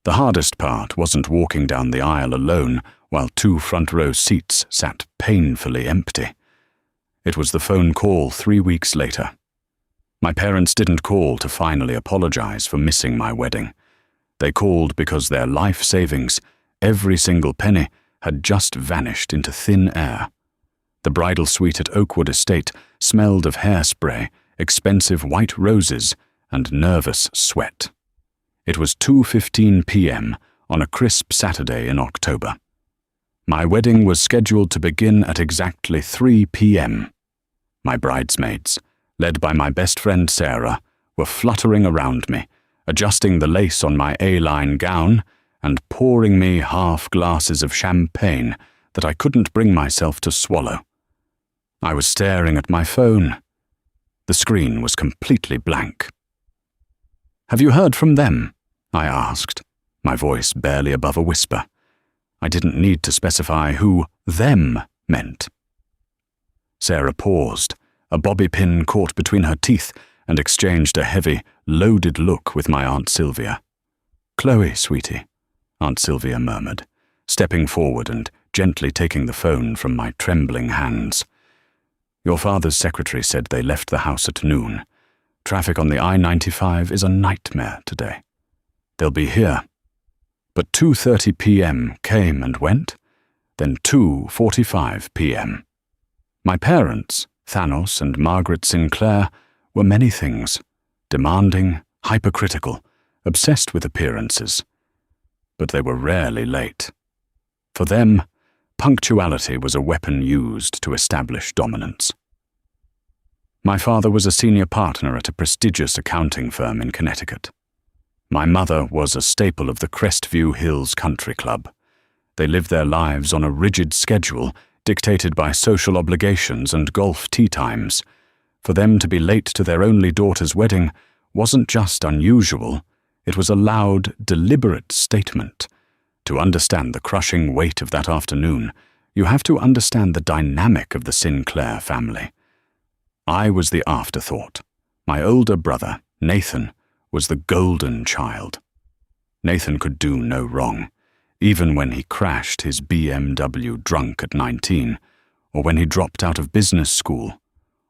The hardest part wasn't walking down the aisle alone while 2 front-row seats sat painfully empty. It was the phone call 3 weeks later. My parents didn't call to finally apologize for missing my wedding. They called because their life savings, every single penny, had just vanished into thin air. The bridal suite at Oakwood Estate smelled of hairspray, expensive white roses, and nervous sweat. It was 2:15 p.m. on a crisp Saturday in October. My wedding was scheduled to begin at exactly 3 p.m. My bridesmaids, led by my best friend Sarah, were fluttering around me, adjusting the lace on my A-line gown and pouring me half glasses of champagne that I couldn't bring myself to swallow. I was staring at my phone. The screen was completely blank. "Have you heard from them?" I asked, my voice barely above a whisper. I didn't need to specify who "them" meant. Sarah paused, a bobby pin caught between her teeth, and exchanged a heavy, loaded look with my Aunt Sylvia. "Chloe, sweetie," Aunt Sylvia murmured, stepping forward and gently taking the phone from my trembling hands. "Your father's secretary said they left the house at noon. Traffic on the I-95 is a nightmare today. They'll be here." But 2:30 p.m. came and went, then 2:45 p.m. My parents, Thanos and Margaret Sinclair, were many things: demanding, hypercritical, obsessed with appearances. But they were rarely late. For them, punctuality was a weapon used to establish dominance. My father was a senior partner at a prestigious accounting firm in Connecticut. My mother was a staple of the Crestview Hills Country Club. They lived their lives on a rigid schedule dictated by social obligations and golf tea times. For them to be late to their only daughter's wedding wasn't just unusual, it was a loud, deliberate statement. To understand the crushing weight of that afternoon, you have to understand the dynamic of the Sinclair family. I was the afterthought. My older brother, Nathan, was the golden child. Nathan could do no wrong, even when he crashed his BMW drunk at 19, or when he dropped out of business school,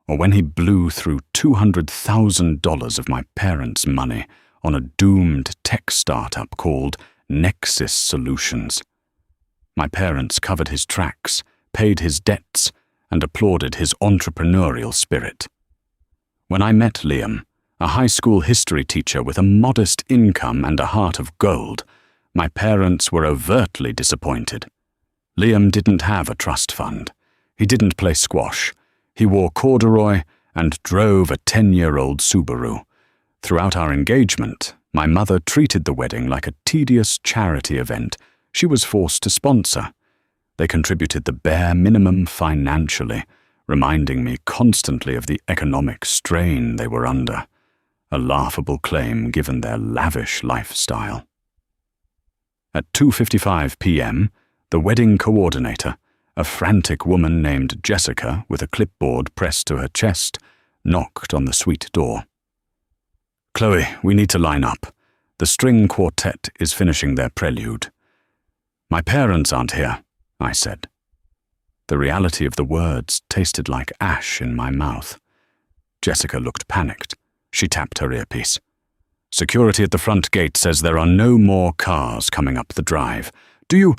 or when he blew through $200,000 of my parents' money on a doomed tech startup called Nexus Solutions. My parents covered his tracks, paid his debts, and applauded his entrepreneurial spirit. When I met Liam, a high school history teacher with a modest income and a heart of gold, my parents were overtly disappointed. Liam didn't have a trust fund. He didn't play squash. He wore corduroy and drove a 10-year-old Subaru. Throughout our engagement, my mother treated the wedding like a tedious charity event she was forced to sponsor. They contributed the bare minimum financially, reminding me constantly of the economic strain they were under. A laughable claim given their lavish lifestyle. At 2:55 p.m., the wedding coordinator, a frantic woman named Jessica with a clipboard pressed to her chest, knocked on the suite door. "Chloe, we need to line up. The string quartet is finishing their prelude." "My parents aren't here," I said. The reality of the words tasted like ash in my mouth. Jessica looked panicked. She tapped her earpiece. "Security at the front gate says there are no more cars coming up the drive. Do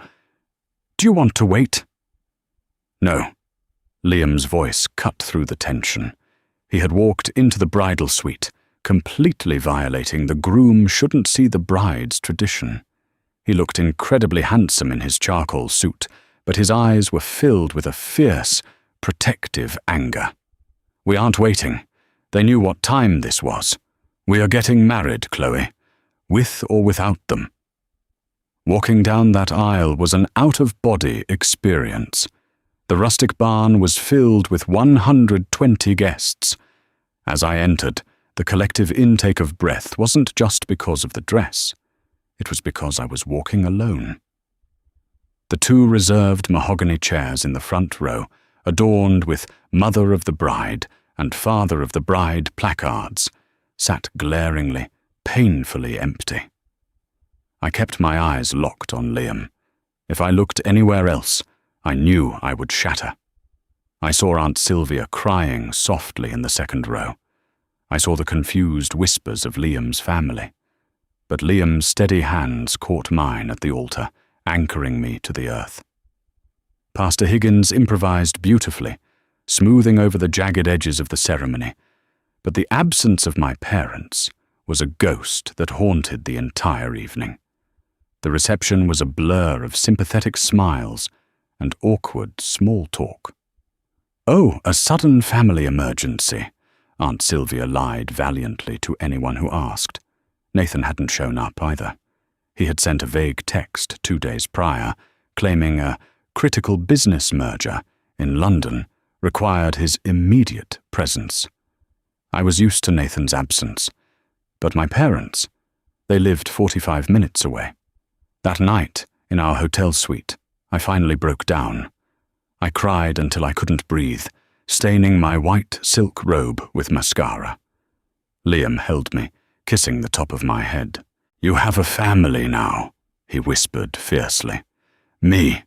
you want to wait?" "No." Liam's voice cut through the tension. He had walked into the bridal suite, completely violating the groom shouldn't see the bride's tradition. He looked incredibly handsome in his charcoal suit, but his eyes were filled with a fierce, protective anger. "We aren't waiting. They knew what time this was. We are getting married, Chloe, with or without them." Walking down that aisle was an out-of-body experience. The rustic barn was filled with 120 guests. As I entered, the collective intake of breath wasn't just because of the dress. It was because I was walking alone. The 2 reserved mahogany chairs in the front row, adorned with Mother of the Bride and Father of the Bride placards, sat glaringly, painfully empty. I kept my eyes locked on Liam. If I looked anywhere else, I knew I would shatter. I saw Aunt Sylvia crying softly in the second row. I saw the confused whispers of Liam's family. But Liam's steady hands caught mine at the altar, anchoring me to the earth. Pastor Higgins improvised beautifully, smoothing over the jagged edges of the ceremony, but the absence of my parents was a ghost that haunted the entire evening. The reception was a blur of sympathetic smiles and awkward small talk. "Oh, a sudden family emergency," Aunt Sylvia lied valiantly to anyone who asked. Nathan hadn't shown up either. He had sent a vague text 2 days prior, claiming a critical business merger in London required his immediate presence. I was used to Nathan's absence, but my parents, they lived 45 minutes away. That night, in our hotel suite, I finally broke down. I cried until I couldn't breathe, staining my white silk robe with mascara. Liam held me, kissing the top of my head. "You have a family now," he whispered fiercely. "Me.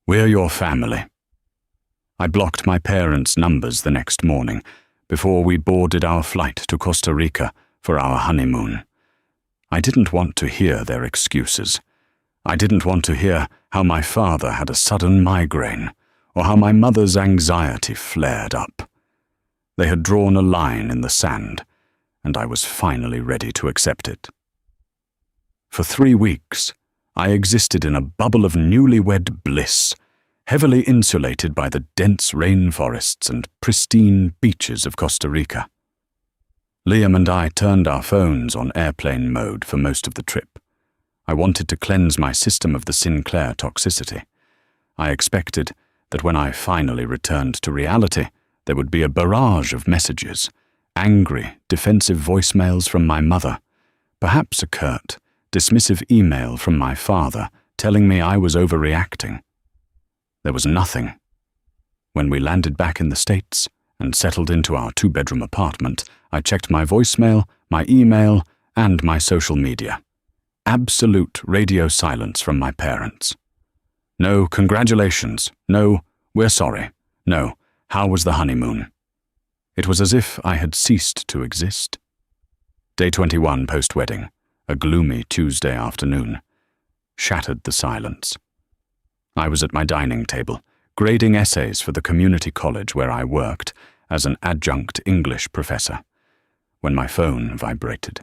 We're your family." I blocked my parents' numbers the next morning, before we boarded our flight to Costa Rica for our honeymoon. I didn't want to hear their excuses. I didn't want to hear how my father had a sudden migraine, or how my mother's anxiety flared up. They had drawn a line in the sand, and I was finally ready to accept it. For 3 weeks, I existed in a bubble of newlywed bliss, heavily insulated by the dense rainforests and pristine beaches of Costa Rica. Liam and I turned our phones on airplane mode for most of the trip. I wanted to cleanse my system of the Sinclair toxicity. I expected that when I finally returned to reality, there would be a barrage of messages, angry, defensive voicemails from my mother, perhaps a curt, dismissive email from my father telling me I was overreacting. There was nothing. When we landed back in the States and settled into our 2-bedroom apartment, I checked my voicemail, my email, and my social media. Absolute radio silence from my parents. No congratulations, no we're sorry, no how was the honeymoon. It was as if I had ceased to exist. Day 21 post-wedding, a gloomy Tuesday afternoon, shattered the silence. I was at my dining table, grading essays for the community college where I worked as an adjunct English professor, when my phone vibrated.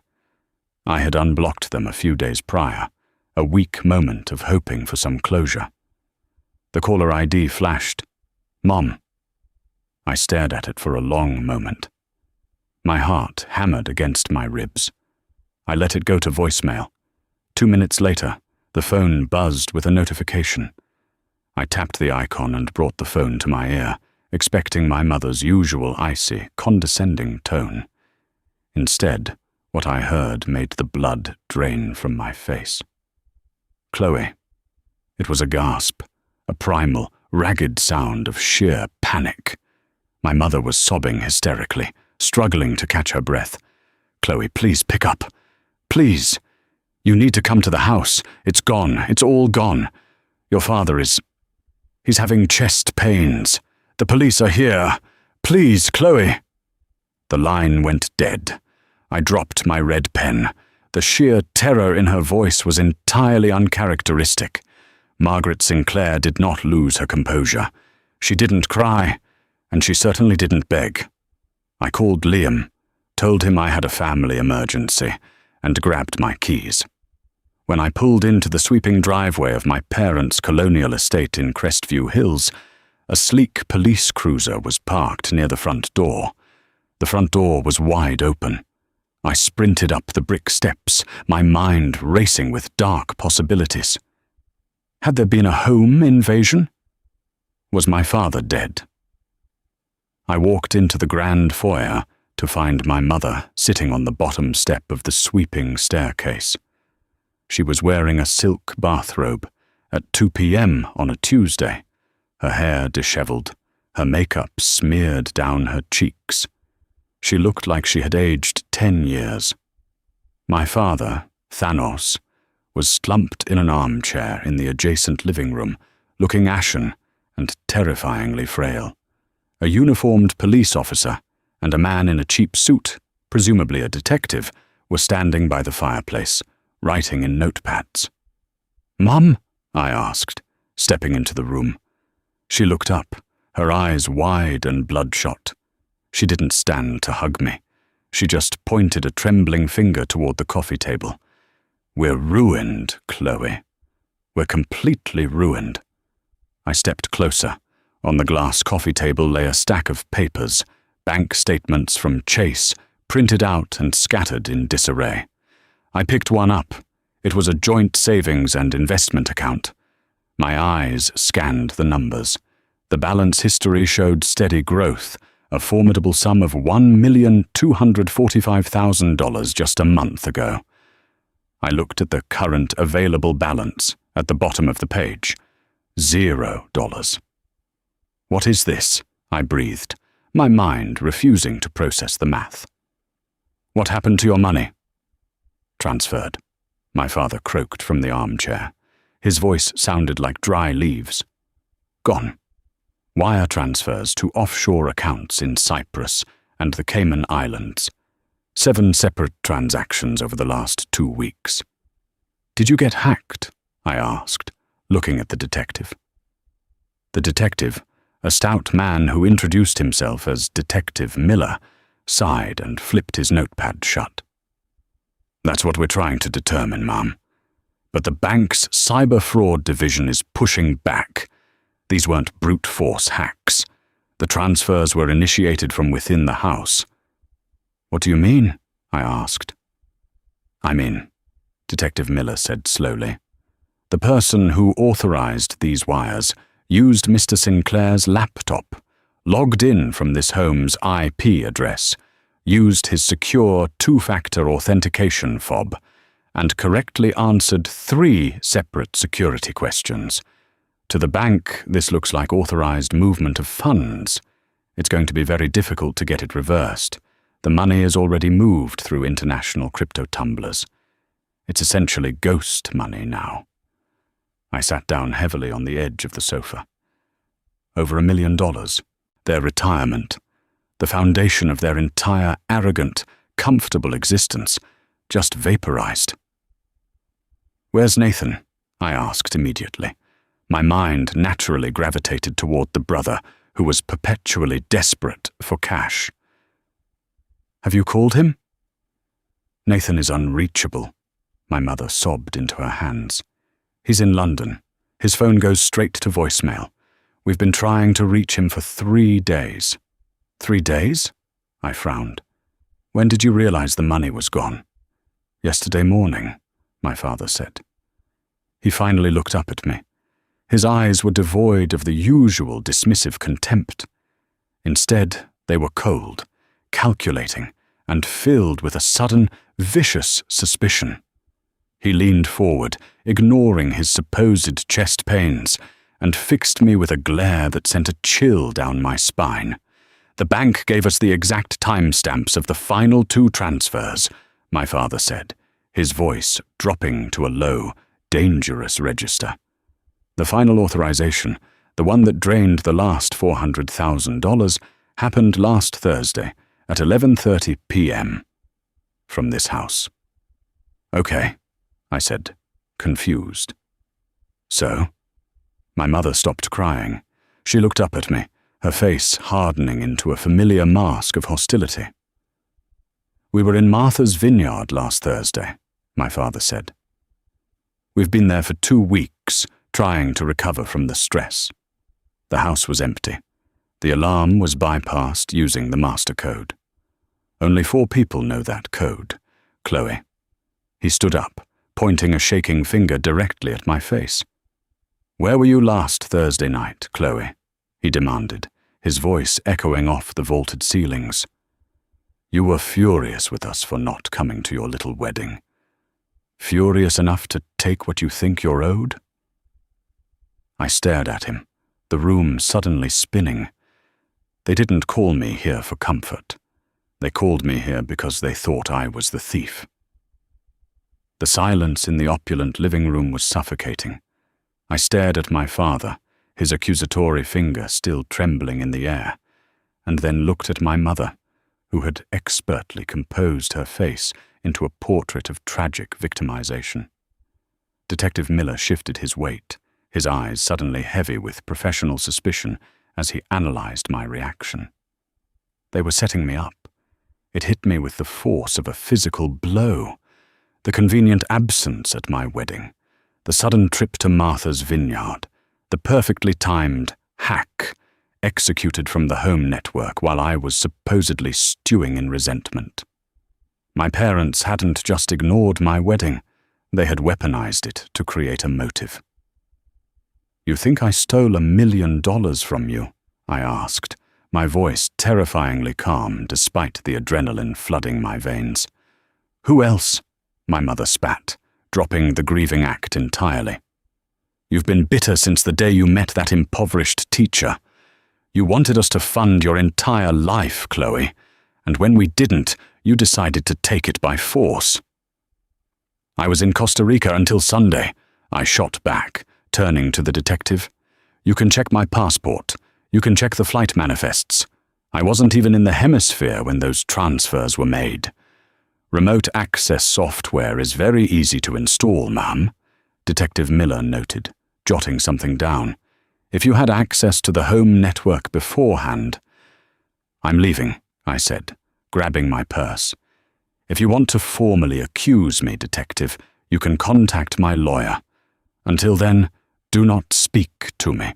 I had unblocked them a few days prior, a weak moment of hoping for some closure. The caller ID flashed. "Mom." I stared at it for a long moment. My heart hammered against my ribs. I let it go to voicemail. 2 minutes later, the phone buzzed with a notification. I tapped the icon and brought the phone to my ear, expecting my mother's usual icy, condescending tone. Instead, what I heard made the blood drain from my face. "Chloe." It was a gasp, a primal, ragged sound of sheer panic. My mother was sobbing hysterically, struggling to catch her breath. "Chloe, please pick up. Please. You need to come to the house. It's gone. It's all gone. Your father he's having chest pains. The police are here. Please, Chloe." The line went dead. I dropped my red pen. The sheer terror in her voice was entirely uncharacteristic. Margaret Sinclair did not lose her composure. She didn't cry, and she certainly didn't beg. I called Liam, told him I had a family emergency, and grabbed my keys. When I pulled into the sweeping driveway of my parents' colonial estate in Crestview Hills, a sleek police cruiser was parked near the front door. The front door was wide open. I sprinted up the brick steps, my mind racing with dark possibilities. Had there been a home invasion? Was my father dead? I walked into the grand foyer to find my mother sitting on the bottom step of the sweeping staircase. She was wearing a silk bathrobe at 2 p.m. on a Tuesday, her hair disheveled, her makeup smeared down her cheeks. She looked like she had aged 10 years. My father, Thanos, was slumped in an armchair in the adjacent living room, looking ashen and terrifyingly frail. A uniformed police officer and a man in a cheap suit, presumably a detective, were standing by the fireplace, writing in notepads. "Mum?" I asked, stepping into the room. She looked up, her eyes wide and bloodshot. She didn't stand to hug me. She just pointed a trembling finger toward the coffee table. "We're ruined, Chloe. We're completely ruined." I stepped closer. On the glass coffee table lay a stack of papers, bank statements from Chase, printed out and scattered in disarray. I picked one up. It was a joint savings and investment account. My eyes scanned the numbers. The balance history showed steady growth, a formidable sum of $1,245,000 just a month ago. I looked at the current available balance at the bottom of the page. $0. "What is this?" I breathed, my mind refusing to process the math. "What happened to your money?" "Transferred," my father croaked from the armchair. His voice sounded like dry leaves. "Gone. Wire transfers to offshore accounts in Cyprus and the Cayman Islands. 7 separate transactions over the last 2 weeks." "Did you get hacked?" I asked, looking at the detective. The detective, a stout man who introduced himself as Detective Miller, sighed and flipped his notepad shut. "That's what we're trying to determine, Ma'am. But the bank's cyber fraud division is pushing back. These weren't brute force hacks. The transfers were initiated from within the house." "What do you mean?" I asked. "I mean," Detective Miller said slowly, "the person who authorized these wires used Mr. Sinclair's laptop, logged in from this home's IP address, used his secure 2-factor authentication fob, and correctly answered 3 separate security questions. To the bank, this looks like authorized movement of funds. It's going to be very difficult to get it reversed. The money is already moved through international crypto tumblers. It's essentially ghost money now." I sat down heavily on the edge of the sofa. Over $1 million, their retirement, the foundation of their entire arrogant, comfortable existence, just vaporized. "Where's Nathan?" I asked immediately. My mind naturally gravitated toward the brother who was perpetually desperate for cash. "Have you called him?" "Nathan is unreachable," my mother sobbed into her hands. "He's in London. His phone goes straight to voicemail. We've been trying to reach him for 3 days." "3 days?" I frowned. "When did you realize the money was gone?" "Yesterday morning," my father said. He finally looked up at me. His eyes were devoid of the usual dismissive contempt. Instead, they were cold, calculating, and filled with a sudden, vicious suspicion. He leaned forward, ignoring his supposed chest pains, and fixed me with a glare that sent a chill down my spine. "The bank gave us the exact timestamps of the final 2 transfers," my father said, his voice dropping to a low, dangerous register. "The final authorization, the one that drained the last $400,000, happened last Thursday at 11:30 p.m. from this house." "Okay," I said, confused. "So?" My mother stopped crying. She looked up at me, her face hardening into a familiar mask of hostility. "We were in Martha's Vineyard last Thursday," my father said. "We've been there for 2 weeks, trying to recover from the stress. The house was empty. The alarm was bypassed using the master code. Only 4 people know that code. Chloe." He stood up, pointing a shaking finger directly at my face. "Where were you last Thursday night, Chloe?" he demanded, his voice echoing off the vaulted ceilings. "You were furious with us for not coming to your little wedding. Furious enough to take what you think you're owed?" I stared at him, the room suddenly spinning. They didn't call me here for comfort. They called me here because they thought I was the thief. The silence in the opulent living room was suffocating. I stared at my father, his accusatory finger still trembling in the air, and then looked at my mother, who had expertly composed her face into a portrait of tragic victimization. Detective Miller shifted his weight, his eyes suddenly heavy with professional suspicion as he analyzed my reaction. They were setting me up. It hit me with the force of a physical blow. The convenient absence at my wedding, the sudden trip to Martha's vineyard, the perfectly timed hack executed from the home network while I was supposedly stewing in resentment. My parents hadn't just ignored my wedding, they had weaponized it to create a motive. "You think I stole $1 million from you?" I asked, my voice terrifyingly calm despite the adrenaline flooding my veins. "Who else?" my mother spat, dropping the grieving act entirely. "You've been bitter since the day you met that impoverished teacher. You wanted us to fund your entire life, Chloe, and when we didn't, you decided to take it by force." "I was in Costa Rica until Sunday," I shot back, turning to the detective. "You can check my passport. You can check the flight manifests. I wasn't even in the hemisphere when those transfers were made. Remote access software is very easy to install, ma'am," Detective Miller noted, jotting something down. "If you had access to the home network beforehand—" "I'm leaving," I said, grabbing my purse. "If you want to formally accuse me, detective, you can contact my lawyer. Until then, do not speak to me."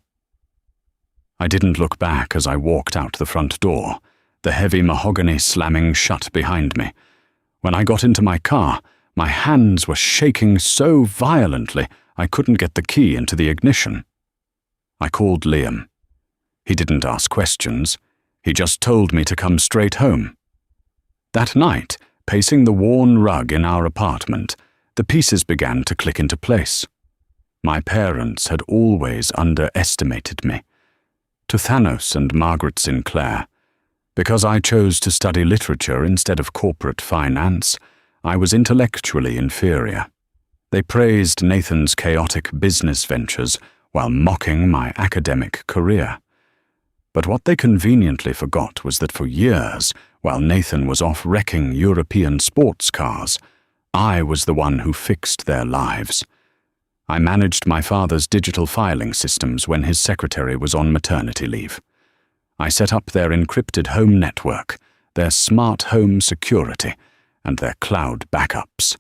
I didn't look back as I walked out the front door, the heavy mahogany slamming shut behind me. When I got into my car, my hands were shaking so violently I couldn't get the key into the ignition. I called Liam. He didn't ask questions. He just told me to come straight home. That night, pacing the worn rug in our apartment, the pieces began to click into place. My parents had always underestimated me. To Thanos and Margaret Sinclair, because I chose to study literature instead of corporate finance, I was intellectually inferior. They praised Nathan's chaotic business ventures while mocking my academic career. But what they conveniently forgot was that for years, while Nathan was off wrecking European sports cars, I was the one who fixed their lives. I managed my father's digital filing systems when his secretary was on maternity leave. I set up their encrypted home network, their smart home security, and their cloud backups.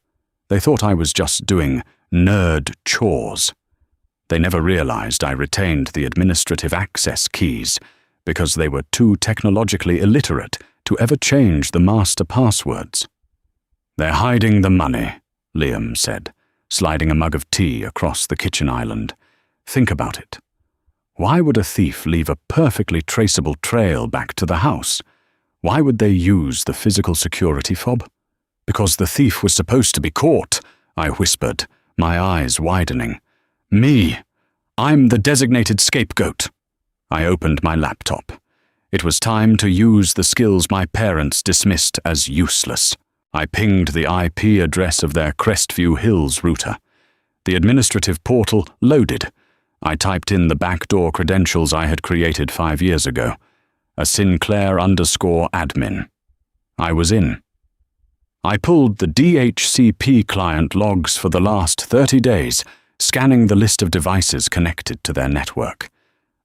They thought I was just doing nerd chores. They never realized I retained the administrative access keys because they were too technologically illiterate to ever change the master passwords. "They're hiding the money," Liam said, sliding a mug of tea across the kitchen island. "Think about it. Why would a thief leave a perfectly traceable trail back to the house? Why would they use the physical security fob? Because the thief was supposed to be caught," I whispered, my eyes widening. "Me. I'm the designated scapegoat." I opened my laptop. It was time to use the skills my parents dismissed as useless. I pinged the IP address of their Crestview Hills router. The administrative portal loaded. I typed in the backdoor credentials I had created 5 years ago. A Sinclair_admin. I was in. I pulled the DHCP client logs for the last 30 days, scanning the list of devices connected to their network.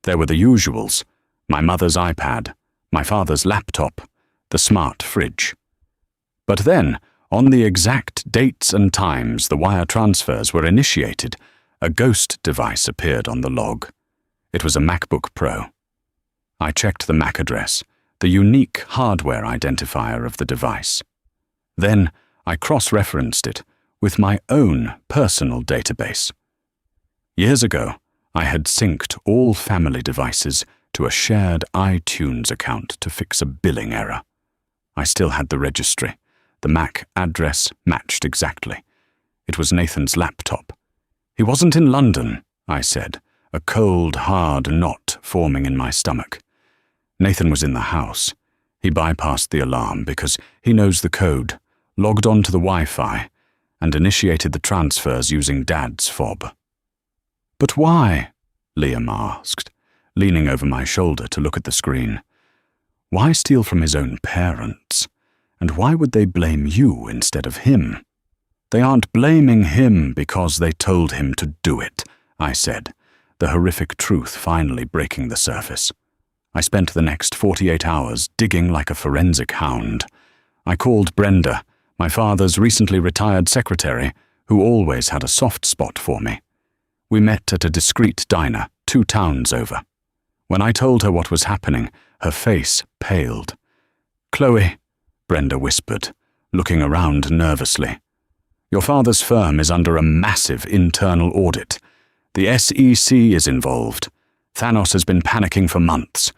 There were the usuals: my mother's iPad, my father's laptop, the smart fridge. But then, on the exact dates and times the wire transfers were initiated, a ghost device appeared on the log. It was a MacBook Pro. I checked the MAC address, the unique hardware identifier of the device. Then I cross-referenced it with my own personal database. Years ago, I had synced all family devices to a shared iTunes account to fix a billing error. I still had the registry. The MAC address matched exactly. It was Nathan's laptop. "He wasn't in London," I said, a cold, hard knot forming in my stomach. "Nathan was in the house. He bypassed the alarm because he knows the code, logged on to the Wi-Fi, and initiated the transfers using Dad's fob. "But why?" Liam asked, leaning over my shoulder to look at the screen. "Why steal from his own parents? And why would they blame you instead of him?" "They aren't blaming him because they told him to do it," I said, the horrific truth finally breaking the surface. I spent the next 48 hours digging like a forensic hound. I called Brenda, my father's recently retired secretary, who always had a soft spot for me. We met at a discreet diner 2 towns over. When I told her what was happening, her face paled. "Chloe," Brenda whispered, looking around nervously, "your father's firm is under a massive internal audit. The SEC is involved. Thanos has been panicking for months.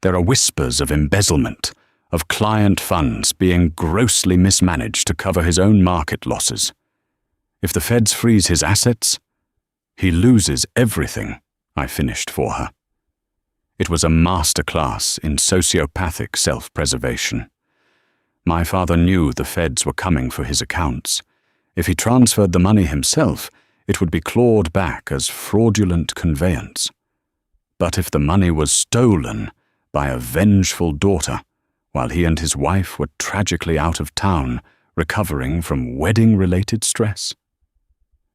There are whispers of embezzlement, of client funds being grossly mismanaged to cover his own market losses. If the feds freeze his assets, he loses everything," I finished for her. It was a masterclass in sociopathic self-preservation. My father knew the feds were coming for his accounts. If he transferred the money himself, it would be clawed back as fraudulent conveyance. But if the money was stolen by a vengeful daughter, while he and his wife were tragically out of town, recovering from wedding-related stress,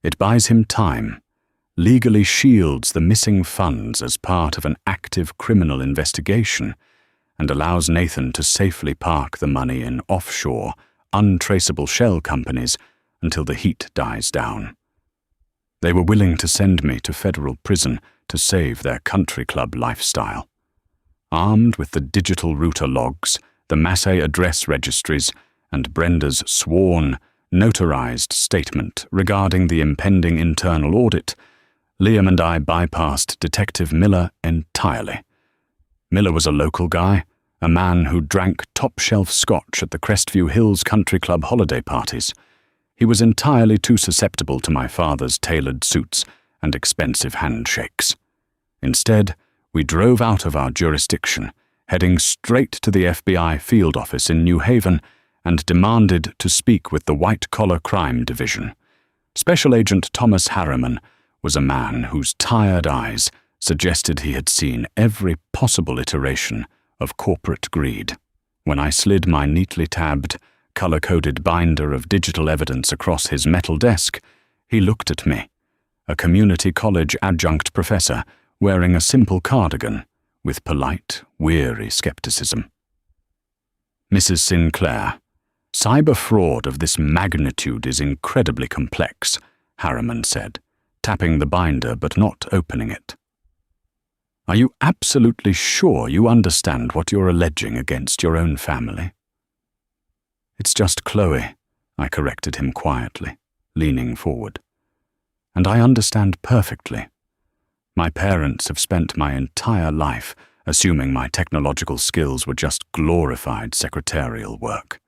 it buys him time, legally shields the missing funds as part of an active criminal investigation, and allows Nathan to safely park the money in offshore, untraceable shell companies until the heat dies down. They were willing to send me to federal prison to save their country club lifestyle. Armed with the digital router logs, the Massey address registries, and Brenda's sworn, notarized statement regarding the impending internal audit, Liam and I bypassed Detective Miller entirely. Miller was a local guy, a man who drank top-shelf scotch at the Crestview Hills Country Club holiday parties. He was entirely too susceptible to my father's tailored suits and expensive handshakes. Instead, we drove out of our jurisdiction, heading straight to the FBI field office in New Haven, and demanded to speak with the White-Collar Crime Division. Special Agent Thomas Harriman was a man whose tired eyes suggested he had seen every possible iteration of corporate greed. When I slid my neatly tabbed, color-coded binder of digital evidence across his metal desk, he looked at me, a community college adjunct professor wearing a simple cardigan, with polite, weary skepticism. "Mrs. Sinclair, cyber fraud of this magnitude is incredibly complex," Harriman said, tapping the binder but not opening it. "Are you absolutely sure you understand what you're alleging against your own family?" "It's just Chloe," I corrected him quietly, leaning forward. "And I understand perfectly. My parents have spent my entire life assuming my technological skills were just glorified secretarial work.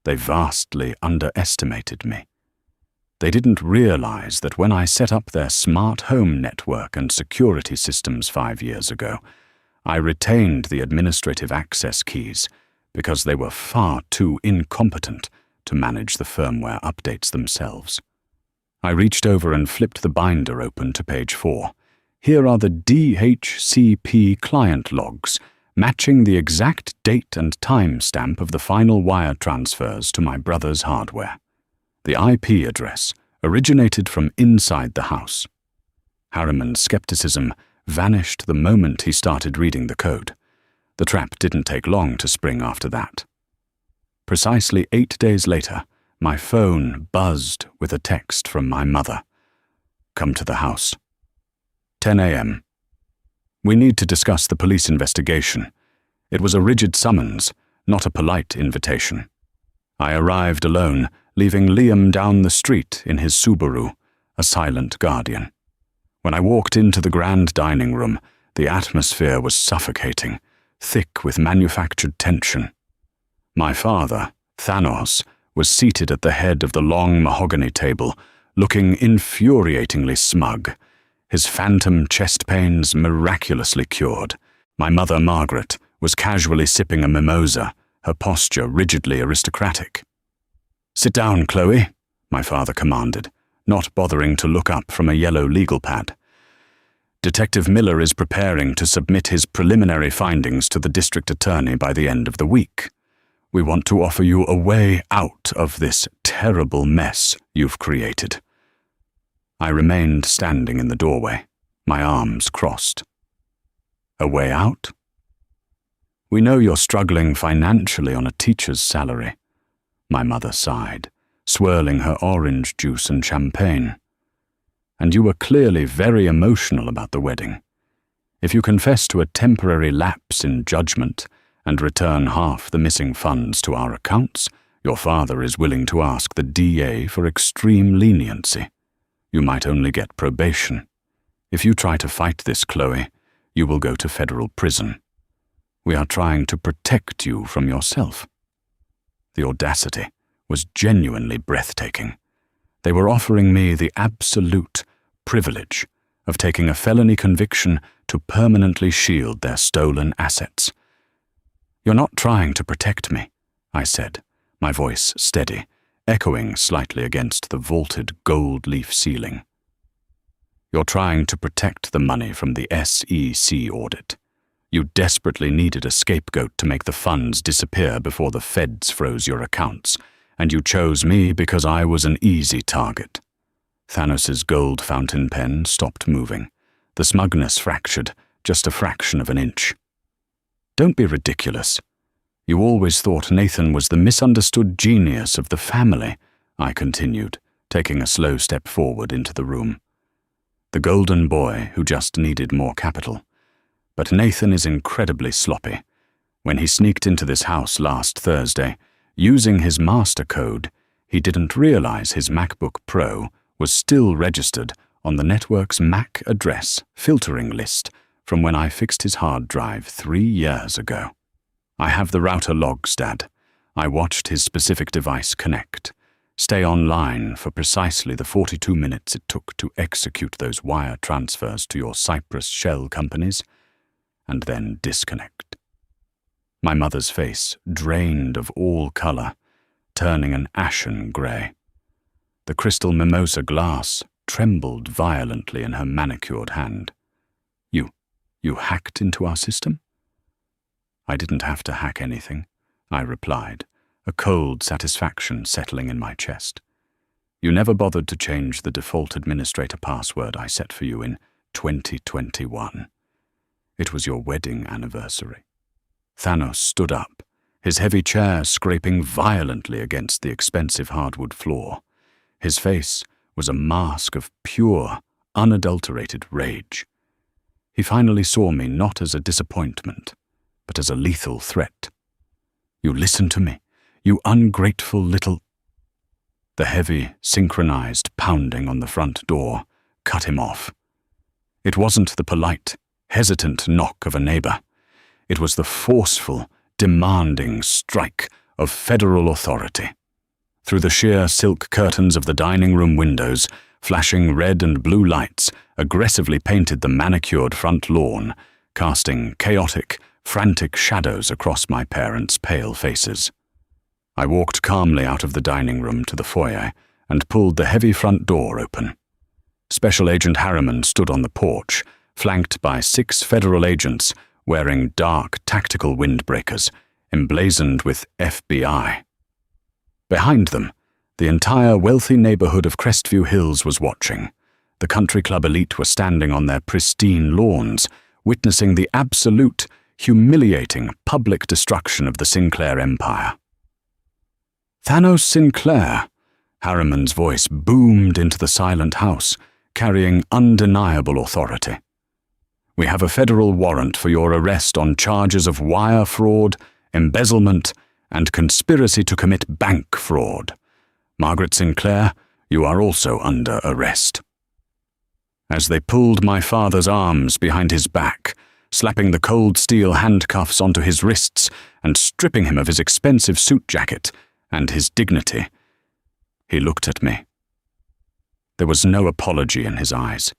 They vastly underestimated me. They didn't realize that when I set up their smart home network and security systems 5 years ago, I retained the administrative access keys because they were far too incompetent to manage the firmware updates themselves." I reached over and flipped the binder open to page 4. Here are the DHCP client logs, matching the exact date and time stamp of the final wire transfers to my brother's hardware. The IP address originated from inside the house. Harriman's skepticism vanished the moment he started reading the code. The trap didn't take long to spring after that. Precisely 8 days later, my phone buzzed with a text from my mother. "Come to the house. 10 a.m. We need to discuss the police investigation." It was a rigid summons, not a polite invitation. I arrived alone, leaving Liam down the street in his Subaru, a silent guardian. When I walked into the grand dining room, the atmosphere was suffocating, thick with manufactured tension. My father, Thanos, was seated at the head of the long mahogany table, looking infuriatingly smug, his phantom chest pains miraculously cured. My mother, Margaret, was casually sipping a mimosa, her posture rigidly aristocratic. "Sit down, Chloe," my father commanded, not bothering to look up from a yellow legal pad. Detective Miller is preparing to submit his preliminary findings to the district attorney by the end of the week. We want to offer you a way out of this terrible mess you've created. I remained standing in the doorway, my arms crossed. A way out? We know you're struggling financially on a teacher's salary. My mother sighed, swirling her orange juice and champagne. And you were clearly very emotional about the wedding. If you confess to a temporary lapse in judgment and return half the missing funds to our accounts, your father is willing to ask the DA for extreme leniency. You might only get probation. If you try to fight this, Chloe, you will go to federal prison. We are trying to protect you from yourself. The audacity was genuinely breathtaking. They were offering me the absolute privilege of taking a felony conviction to permanently shield their stolen assets. You're not trying to protect me, I said, my voice steady, echoing slightly against the vaulted gold leaf ceiling. You're trying to protect the money from the SEC audit. You desperately needed a scapegoat to make the funds disappear before the feds froze your accounts, and you chose me because I was an easy target. Thanos's gold fountain pen stopped moving. The smugness fractured just a fraction of an inch. Don't be ridiculous. You always thought Nathan was the misunderstood genius of the family, I continued, taking a slow step forward into the room. The golden boy who just needed more capital. But Nathan is incredibly sloppy. When he sneaked into this house last Thursday, using his master code, he didn't realize his MacBook Pro was still registered on the network's MAC address filtering list from when I fixed his hard drive 3 years ago. I have the router logs, Dad. I watched his specific device connect, stay online for precisely the 42 minutes it took to execute those wire transfers to your Cyprus shell companies, and then disconnect. My mother's face drained of all color, turning an ashen gray. The crystal mimosa glass trembled violently in her manicured hand. You hacked into our system? I didn't have to hack anything, I replied, a cold satisfaction settling in my chest. You never bothered to change the default administrator password I set for you in 2021. It was your wedding anniversary. Thanos stood up, his heavy chair scraping violently against the expensive hardwood floor. His face was a mask of pure, unadulterated rage. He finally saw me not as a disappointment, but as a lethal threat. You listen to me, you ungrateful little... The heavy, synchronized pounding on the front door cut him off. It wasn't the polite, hesitant knock of a neighbor. It was the forceful, demanding strike of federal authority. Through the sheer silk curtains of the dining room windows, flashing red and blue lights aggressively painted the manicured front lawn, casting chaotic, frantic shadows across my parents' pale faces. I walked calmly out of the dining room to the foyer and pulled the heavy front door open. Special Agent Harriman stood on the porch, flanked by 6 federal agents wearing dark tactical windbreakers, emblazoned with FBI. Behind them, the entire wealthy neighborhood of Crestview Hills was watching. The country club elite were standing on their pristine lawns, witnessing the absolute, humiliating public destruction of the Sinclair empire. Thanos Sinclair, Harriman's voice boomed into the silent house, carrying undeniable authority. We have a federal warrant for your arrest on charges of wire fraud, embezzlement, and conspiracy to commit bank fraud. Margaret Sinclair, you are also under arrest. As they pulled my father's arms behind his back, slapping the cold steel handcuffs onto his wrists and stripping him of his expensive suit jacket and his dignity, he looked at me. There was no apology in his eyes,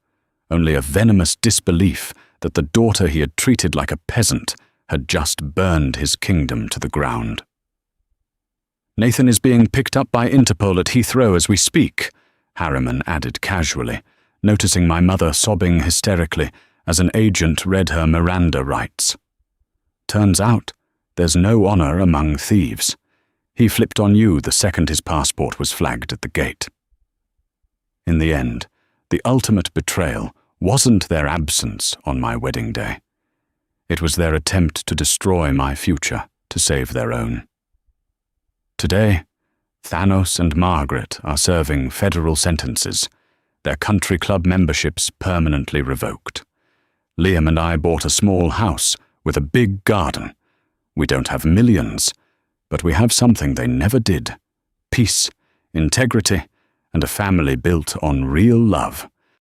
only a venomous disbelief that the daughter he had treated like a peasant had just burned his kingdom to the ground. Nathan is being picked up by Interpol at Heathrow as we speak, Harriman added casually, noticing my mother sobbing hysterically as an agent read her Miranda rights. Turns out, there's no honor among thieves. He flipped on you the second his passport was flagged at the gate. In the end, the ultimate betrayal wasn't their absence on my wedding day. It was their attempt to destroy my future to save their own. Today, Thanos and Margaret are serving federal sentences, their country club memberships permanently revoked. Liam and I bought a small house with a big garden. We don't have millions, but we have something they never did: peace, integrity, and a family built on real love.